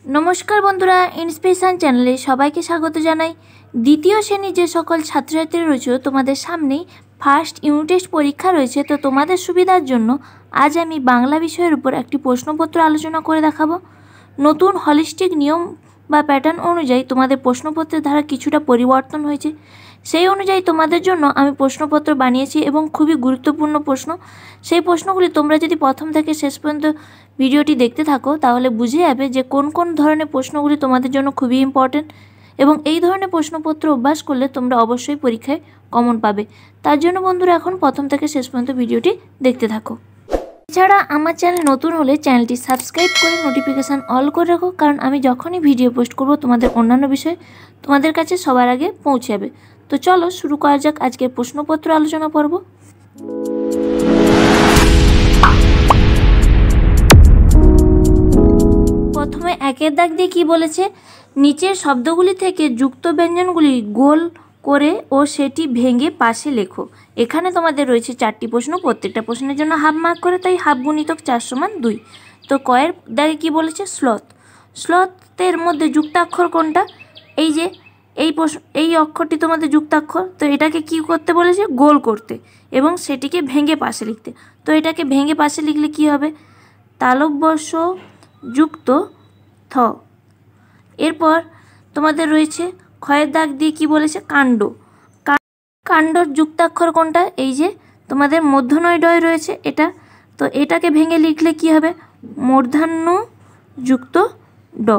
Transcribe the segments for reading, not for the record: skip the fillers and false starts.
নমস্কার বন্ধুরা, ইন্সপিরেশন চ্যানেলে সবাইকে স্বাগত জানাই। দ্বিতীয় শ্রেণীর যে সকল ছাত্রছাত্রী রয়েছে তোমাদের সামনেই ফার্স্ট ইউনিট টেস্ট পরীক্ষা রয়েছে। তো তোমাদের সুবিধার জন্য আজ আমি বাংলা বিষয়ের উপর একটি প্রশ্নপত্র আলোচনা করে দেখাবো। নতুন হলিস্টিক নিয়ম বা প্যাটার্ন অনুযায়ী তোমাদের প্রশ্নপত্রের ধারা কিছুটা পরিবর্তন হয়েছে। সেই অনুযায়ী তোমাদের জন্য আমি প্রশ্নপত্র বানিয়েছি এবং খুবই গুরুত্বপূর্ণ প্রশ্ন। সেই প্রশ্নগুলি তোমরা যদি প্রথম থেকে শেষ পর্যন্ত ভিডিওটি দেখতে থাকো তাহলে বুঝে যাবে যে কোন কোন ধরনের প্রশ্নগুলি তোমাদের জন্য খুবই ইম্পর্টেন্ট, এবং এই ধরনের প্রশ্নপত্র অভ্যাস করলে তোমরা অবশ্যই পরীক্ষায় কমন পাবে। তার জন্য বন্ধুরা এখন প্রথম থেকে শেষ পর্যন্ত ভিডিওটি দেখতে থাকো। এছাড়া আমার চ্যানেল নতুন হলে চ্যানেলটি সাবস্ক্রাইব করে নোটিফিকেশান অল করে রাখো, কারণ আমি যখনই ভিডিও পোস্ট করব তোমাদের অন্যান্য বিষয় তোমাদের কাছে সবার আগে পৌঁছে যাবে। তো চলো শুরু করা যাক আজকের প্রশ্নপত্র আলোচনা পর্ব। প্রথমে একের দাগ দিয়ে কি বলেছে, নিচের শব্দগুলি থেকে যুক্ত ব্যঞ্জনগুলি গোল করে ও সেটি ভেঙে পাশে লেখো। এখানে তোমাদের রয়েছে 4টি প্রশ্ন, প্রত্যেকটা প্রশ্নের জন্য হাফ মার্ক করে, তাই হাফ গুণিতক 4 সমান 2। তো কয়ের দাগে কি বলেছে, স্লথ। স্লথের মধ্যে যুক্তাক্ষর কোনটা, এই যে এই অক্ষরটি তোমাদের যুক্তাক্ষর। তো এটাকে কি করতে বলেছে, গোল করতে এবং সেটিকে ভেঙে পাশে লিখতে। তো এটাকে ভেঙে পাশে লিখলে কি হবে, তালব্য যুক্ত থ। এরপর তোমাদের রয়েছে ক্ষয়ের দাগ দিয়ে কি বলেছে, কাণ্ড। কাণ্ডর যুক্তাক্ষর কোনটা, এই যে তোমাদের মূর্ধন্য ড রয়েছে এটা। তো এটাকে ভেঙে লিখলে কি হবে, মূর্ধন্য যুক্ত ড।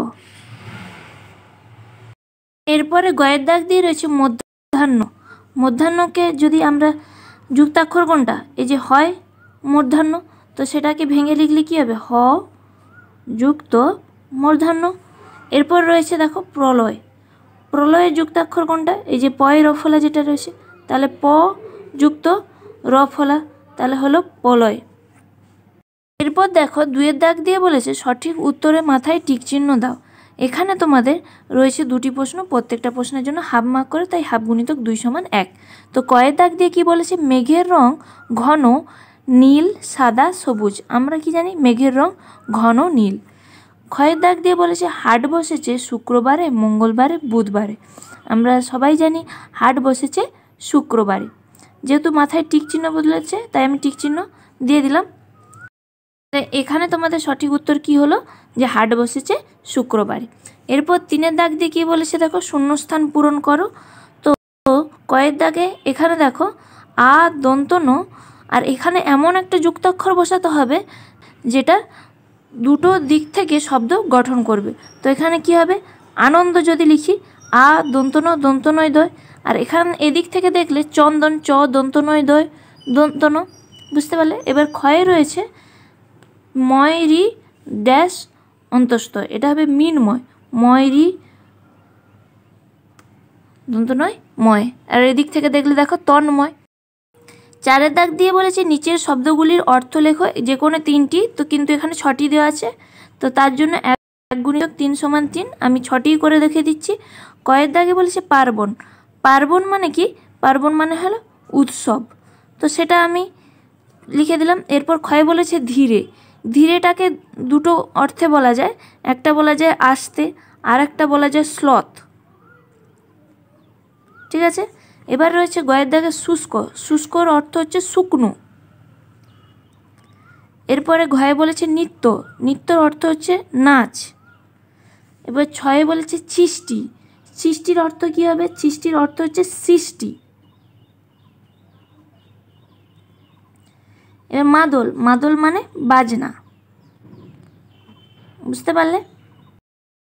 এরপরে গয়ের দাগ দিয়ে রয়েছে মধ্যাহ্ন। মধ্যাহ্নকে যদি আমরা যুক্তাক্ষর কোনটা, এই যে হয় মূর্ধন্য, তো সেটাকে ভেঙে লিখলে কি হবে, হ যুক্ত মূর্ধন্য। এরপর রয়েছে দেখো প্রলয়। প্রলয়ের যুক্তাক্ষর কোনটা, এই যে পয় রফলা যেটা রয়েছে, তাহলে প যুক্ত রফলা, তাহলে হলো প্রলয়। এরপর দেখো 2-এর দাগ দিয়ে বলেছে সঠিক উত্তরে মাথায় টিক চিহ্ন দাও। এখানে তোমাদের রয়েছে 2টি প্রশ্ন, প্রত্যেকটা প্রশ্নের জন্য হাফ মার্ক করে, তাই হাফ গুণিতক 2 সমান 1। তো কয়ের দাগ দিয়ে কি বলেছে, মেঘের রং ঘন নীল সাদা সবুজ। আমরা কি জানি, মেঘের রং ঘন নীল। ক্ষয়ের দাগ দিয়ে বলেছে হাট বসেছে শুক্রবারে মঙ্গলবারে বুধবারে। আমরা সবাই জানি হাট বসেছে শুক্রবারে, যেহেতু মাথায় টিক চিহ্ন বদলেছে তাই আমি টিক চিহ্ন দিয়ে দিলাম। এখানে তোমাদের সঠিক উত্তর কি হলো, যে হাট বসেছে শুক্রবারে। এরপর 3-এর দাগ দিয়ে কী বলেছে দেখো, শূন্যস্থান পূরণ করো। তো কয়ের দাগে এখানে দেখো আ দন্ত ন, আর এখানে এমন একটা যুক্তাক্ষর বসাতে হবে যেটা দুটো দিক থেকে শব্দ গঠন করবে। তো এখানে কি হবে, আনন্দ যদি লিখি আ দন্ত ন দন্ত নয় দয়, আর এখানে এদিক থেকে দেখলে চন্দন চ দন্ত নয় দয় দন্ত ন, বুঝতে পারলে। এবার ক্ষয়ে রয়েছে ময়রি ড্যাশ অন্তস্থ, এটা হবে মিনময়, ময়রি দন্ত নয় ময়, আর এদিক থেকে দেখলে দেখো তন্ময়। 4-এর দাগ দিয়ে বলেছে নিচের শব্দগুলির অর্থ লেখো, যে কোনো 3টি, তো কিন্তু এখানে 6টি দেওয়া আছে, তো তার জন্য 1 গুণিতক 3 সমান 3, আমি 6টি করে দেখে দিচ্ছি। কয়ের দাগে বলেছে পার্বণ। পার্বণ মানে কি, পার্বণ মানে হলো উৎসব, তো সেটা আমি লিখে দিলাম। এরপর ক্ষয় বলেছে ধীরে। ধীরেটাকে দুটো অর্থে বলা যায়, একটা বলা যায় আস্তে, আর একটা বলা যায় স্লথ, ঠিক আছে। এবার রয়েছে গয়ের দাগে শুষ্ক। শুষ্কর অর্থ হচ্ছে শুকনো। এরপরে ঘয়ে বলেছে নৃত্য। নৃত্যর অর্থ হচ্ছে নাচ। এবার 6-এ বলেছে সৃষ্টি। সৃষ্টির অর্থ কী হবে, সৃষ্টির অর্থ হচ্ছে সৃষ্টি। এবার মাদল। মাদল মানে বাজনা, বুঝতে পারলে।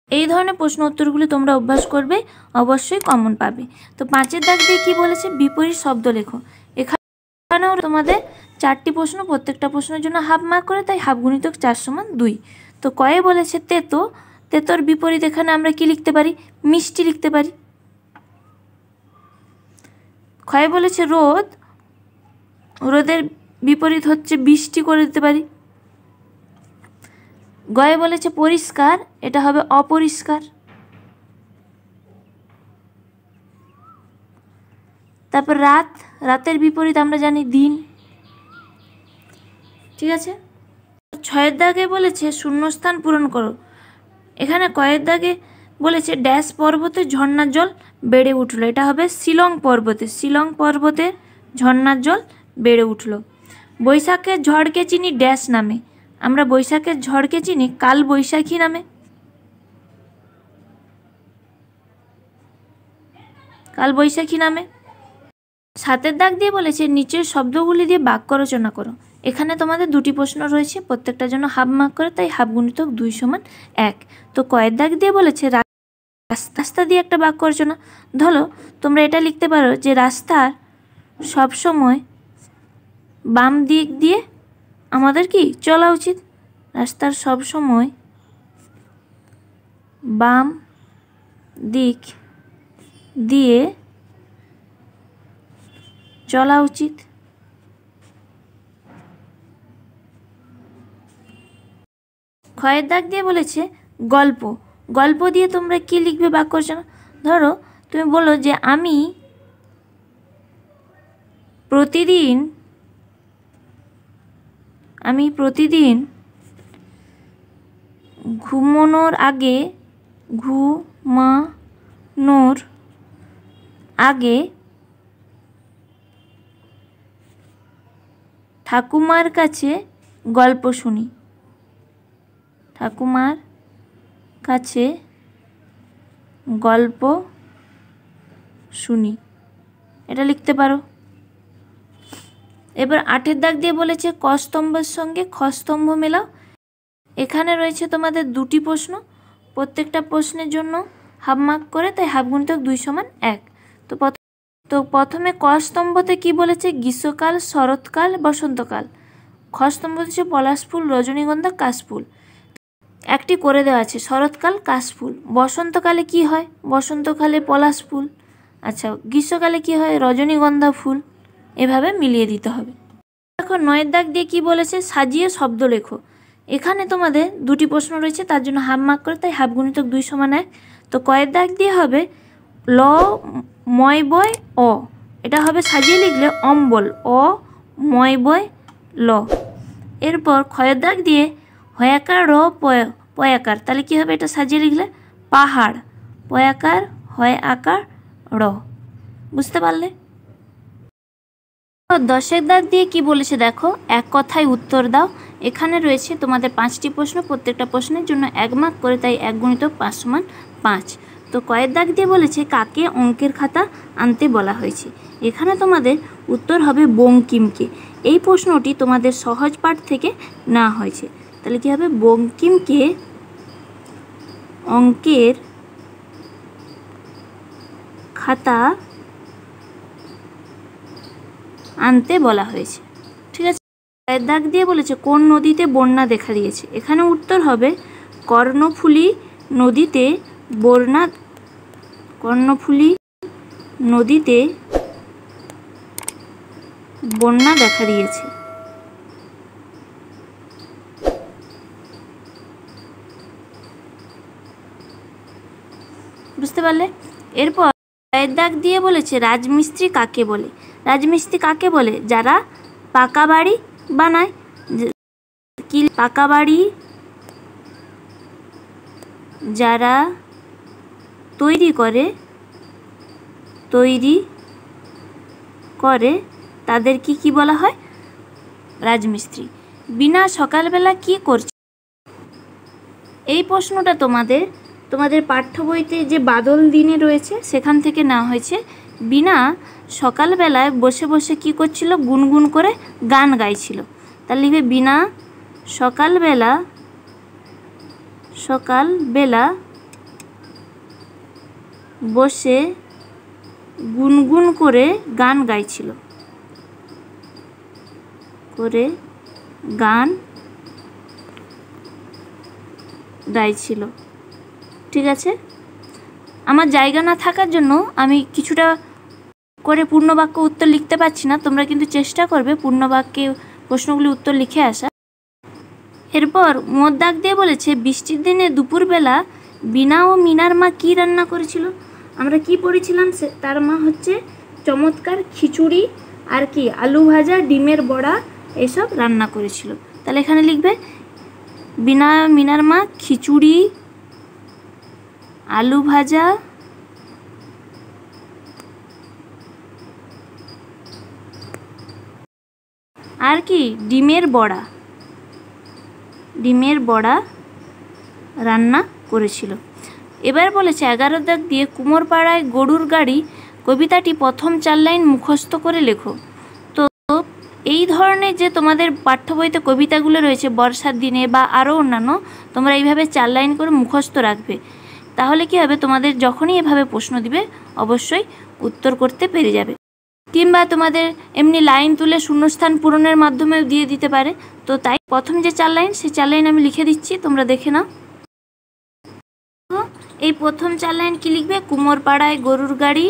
এই ধরনের প্রশ্ন উত্তরগুলি তোমরা অভ্যাস করবে, অবশ্যই কমন পাবে। তো 5-এর দাগ দিয়ে কী বলেছে, বিপরীত শব্দ লেখো। এখানেও তোমাদের 4টি প্রশ্ন, প্রত্যেকটা প্রশ্নের জন্য হাফ মার্ক করে, তাই হাফ গুণিতক 4 সমান 2। তো কয়ে বলেছে তেতো। তেতোর বিপরীত এখানে আমরা কি লিখতে পারি, মিষ্টি লিখতে পারি। ক্ষয়ে বলেছে রোদ। রোদের বিপরীত হচ্ছে বৃষ্টি করে দিতে পারি। গয়ে বলেছে পরিষ্কার, এটা হবে অপরিষ্কার। তারপর রাত। রাতের বিপরীত আমরা জানি দিন, ঠিক আছে। 6-এর দাগে বলেছে শূন্যস্থান পূরণ করো। এখানে কয়ের দাগে বলেছে ড্যাশ পর্বতে ঝর্ণার জল বেড়ে উঠলো, এটা হবে শিলং পর্বতে ঝর্ণার জল বেড়ে উঠলো। বৈশাখের ঝড়কে চিনি ড্যাশ নামে, আমরা বৈশাখের ঝড়কে চিনি কাল বৈশাখী নামে। কাল বৈশাখী নামে। 7 দাগ দিয়ে বলেছে নিচের শব্দগুলি দিয়ে বাক্য রচনা করো। এখানে তোমাদের 2টি প্রশ্ন রয়েছে, প্রত্যেকটার জন্য হাফ মার্ক করে, তাই হাফ গুণিতক 2 = 1। তো কয়ের দাগ দিয়ে বলেছে রাস্তা দিয়ে একটা বাক্য রচনা। ধরো তোমরা এটা লিখতে পারো যে রাস্তার সবসময় বাম দিক দিয়ে আমাদের কি চলা উচিত। রাস্তার সবসময় বাম দিক দিয়ে চলা উচিত। ক্ষয়ের দাগ দিয়ে বলেছে গল্প দিয়ে তোমরা কি লিখবে বাক্য রচনা। ধরো তুমি বলো যে আমি প্রতিদিন ঘুমানোর আগে ঠাকুমার কাছে গল্প শুনি। এটা লিখতে পারো। এবার 8 দাগ দিয়ে বলেছে ক স্তম্ভের সঙ্গে খ স্তম্ভ মেলাও। এখানে রয়েছে তোমাদের 2টি প্রশ্ন, প্রত্যেকটা প্রশ্নের জন্য হাফ মার্ক করে, তাই হাফ গুণিতক 2 = 1। তো প্রথমে ক স্তম্ভতে কি বলেছে গ্রীষ্মকাল, শরৎকাল, বসন্তকাল। খ স্তম্ভ হচ্ছে পলাশ ফুল, রজনীগন্ধা, কাশফুল। একটি করে দেওয়া আছে শরৎকাল কাশফুল। বসন্তকালে কি হয়? বসন্তকালে পলাশ ফুল। আচ্ছা, গ্রীষ্মকালে কি হয়? রজনীগন্ধা ফুল। এভাবে মিলিয়ে দিতে হবে। দেখো 9 দাগ দিয়ে কি বলেছে সাজিয়ে শব্দ লেখো। এখানে তোমাদের 2টি প্রশ্ন রয়েছে, তার জন্য হাফ মার্ক করে, তাই হাফ গুণিতক 2 = 1। তো কয়ের দাগ দিয়ে হবে ল ময় বয় অ, এটা হবে সাজিয়ে লিখলে অম্বল, অ ময় বয় ল। এরপর ক্ষয়ের দাগ দিয়ে হয়াকার র পয়াকার, তাহলে কি হবে? এটা সাজিয়ে লিখলে পাহাড়, পয়াকার হয় আকার র। বুঝতে পারলে? 10 দাগ দিয়ে কি বলেছে দেখো, এক কথায় উত্তর দাও। এখানে রয়েছে তোমাদের 5টি প্রশ্ন, প্রত্যেকটা প্রশ্নের জন্য 1 মার্ক করে, তাই 1 × 5 = 5। তো কয়ের দাগ দিয়ে বলেছে কাকে অঙ্কের খাতা আনতে বলা হয়েছে। এখানে তোমাদের উত্তর হবে বঙ্কিমকে। এই প্রশ্নটি তোমাদের সহজ পাঠ থেকে নেওয়া হয়েছে। তাহলে কি হবে? বঙ্কিমকে অঙ্কের খাতা আনতে বলা হয়েছে। ঠিক আছে। কয়ের দাগ দিয়ে বলেছে কোন নদীতে বন্যা দেখা দিয়েছে। এখানে উত্তর হবে কর্ণফুলী নদীতে বন্যা দেখা দিয়েছে। বুঝতে পারলে? এরপর কয়ের দাগ দিয়ে বলেছে রাজমিস্ত্রি কাকে বলে। রাজমিস্ত্রি কাকে বলে? যারা পাকা বাড়ি বানায়। কি পাকা বাড়ি যারা তৈরি করে তাদের কি বলা হয়? রাজমিস্ত্রি। বিনা সকালবেলা কি করছে? এই প্রশ্নটা তোমাদের পাঠ্য বইতে যে বাদল দিনে রয়েছে সেখান থেকে নেওয়া হয়েছে। বিনা সকালবেলায় বসে বসে কি করছিল? গুনগুন করে গান গাইছিল। তাহলে লিখবে বিনা সকালবেলা বসে গুনগুন করে গান গাইছিল। ঠিক আছে। আমার জায়গা না থাকার জন্য আমি কিছুটা করে পূর্ণবাক্য উত্তর লিখতে পারছি না, তোমরা কিন্তু চেষ্টা করবে পূর্ণবাক্যে প্রশ্নগুলি উত্তর লিখে আসা। এরপর মোর দাগ দিয়ে বলেছে বৃষ্টির দিনে দুপুরবেলা বিনা ও মিনার মা কি রান্না করেছিল। আমরা কি পড়েছিলাম? তার মা হচ্ছে চমৎকার খিচুড়ি আর কি আলু ভাজা, ডিমের বড়া এসব রান্না করেছিল। তাহলে এখানে লিখবে বিনা মিনার মা খিচুড়ি আলু ভাজা, আর কি ডিমের বড়া, ডিমের বড়া রান্না করেছিল। এবার বলেছে 11 দাগ দিয়ে কুমোরপাড়ায় গরুর গাড়ি কবিতাটি প্রথম 4 লাইন মুখস্থ করে লেখো। তো এই ধরনের যে তোমাদের পাঠ্য বইতে কবিতাগুলো রয়েছে বর্ষার দিনে বা আরও অন্যান্য, তোমরা এইভাবে 4 লাইন করে মুখস্থ রাখবে। তাহলে কি হবে, তোমাদের যখনই এভাবে প্রশ্ন দিবে অবশ্যই উত্তর করতে পেরে যাবে। কিংবা তোমাদের এমনি লাইন তুলে শূন্যস্থান পূরণের মাধ্যমেও দিয়ে দিতে পারে। তো তাই প্রথম যে 4 লাইন, সেই 4 লাইন আমি লিখে দিচ্ছি, তোমরা দেখে নাও। এই প্রথম 4 লাইন কি লিখবে? কুমোরপাড়ায় গরুর গাড়ি,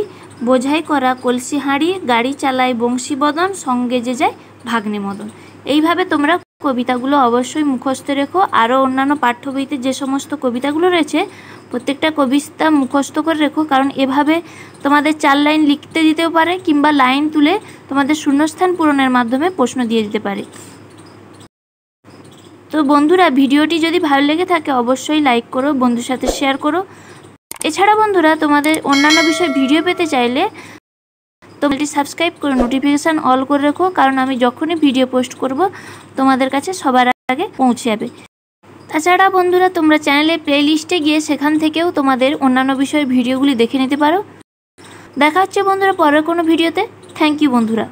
বোঝাই করা কলসি হাঁড়ি, গাড়ি চালায় বংশীবদন, সঙ্গে যে যায় ভাগ্নে মদন। এইভাবে তোমরা কবিতাগুলো অবশ্যই মুখস্থ রেখো। আরও অন্যান্য পাঠ্য বইতে যে সমস্ত কবিতাগুলো রয়েছে প্রত্যেকটা কবিতা মুখস্থ করে রেখো, কারণ এভাবে তোমাদের 4 লাইন লিখতে দিতেও পারে, কিংবা লাইন তুলে তোমাদের শূন্যস্থান পূরণের মাধ্যমে প্রশ্ন দিয়ে দিতে পারে। তো বন্ধুরা, ভিডিওটি যদি ভালো লেগে থাকে অবশ্যই লাইক করো, বন্ধুর সাথে শেয়ার করো। এছাড়া বন্ধুরা, তোমাদের অন্যান্য বিষয়ে ভিডিও পেতে চাইলে তোমরা সাবস্ক্রাইব করে নোটিফিকেশান অল করে রেখো, কারণ আমি যখনই ভিডিও পোস্ট করব তোমাদের কাছে সবার আগে পৌঁছে যাবে। তাছাড়া বন্ধুরা, তোমরা চ্যানেলে প্লেলিস্টে গিয়ে সেখান থেকেও তোমাদের অন্যান্য বিষয়ের ভিডিওগুলি দেখে নিতে পারো। দেখা হচ্ছে বন্ধুরা পরের কোনো ভিডিওতে। থ্যাংক ইউ বন্ধুরা।